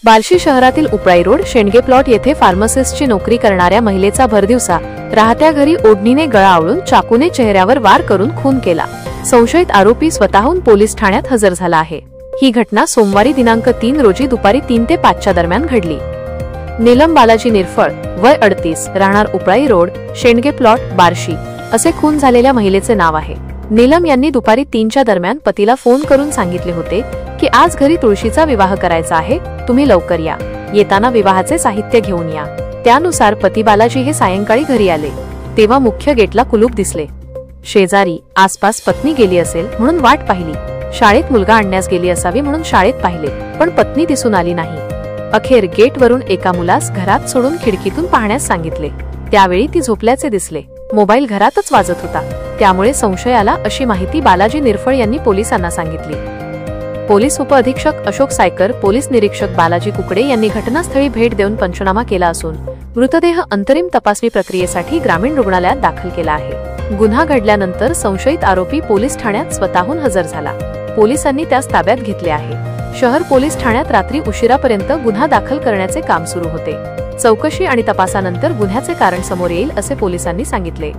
बार्शी शहरातील Upalai road Shendge plot येथे फार्मासिस्टची नोकरी करणाऱ्या महिलेचा भरदिवसा राहत्या घरी ओढणीने गळा आवळून चाकूने चेहऱ्यावर वार करून खून केला। संशयित आरोपी स्वतःहून पोलीस ठाण्यात हजर झाला आहे। ही घटना सोमवारी दिनांक 3 रोजी दुपारी 3 ते 5 च्या दरम्यान घडली। नीलम बालाजी निरफळ, वय 38, राहणार उपळाई रोड शेंडगे प्लॉट बार्शी असे खून झालेल्या महिलेचे नाव आहे। नीलम यांनी दुपारी 3 च्या दरम्यान पतीला फोन करून सांगितले होते की आज घरी तुळशीचा विवाह करायचा आहे, तुम्ही लवकर या, येताना विवाहाचे साहित्य घेऊन या। त्यानुसार पती बालाजी हे सायंकाळी घरी आले तेव्हा मुख्य गेटला कुलूप दिसले। शेजारी आसपास पत्नी गेली असेल म्हणून वाट पाहिली, शाळेत मुलगा आणण्यास गेली असावी म्हणून शाळेत पाहिले पण पत्नी दिसून आली नाही। अखेर गेटवरून एका मुलास घरात सोडून खिडकीतून पाहण्यास सांगितले, त्यावेळी ती झोपल्याचे दिसले। मोबाईल घरातच वाजत होता, त्यामुळे संशय आला अशी माहिती बालाजी निरफळ यांनी पोलिसांना सांगितली। पोलीस उपअधीक्षक अशोक सायकर, पोलीस निरीक्षक बालाजी कुकडे यांनी घटनास्थळी भेट देऊन पंचनामा केला असून मृतदेह अंतरिम तपासणी प्रक्रियेसाठी ग्रामीण रुग्णालयात दाखल केला आहे। गुन्हा घडल्यानंतर संशयित आरोपी पोलीस ठाण्यात स्वतःहून हजर झाला। पोलिसांनी त्यास ताब्यात घेतले आहे। शहर पोलीस ठाण्यात रात्री उशिरापर्यंत गुन्हा दाखल करण्याचे काम सुरू होते। चौकशी आणि तपासानंतर गुन्ह्याचे कारण समोर येईल असे पोलिसांनी सांगितले।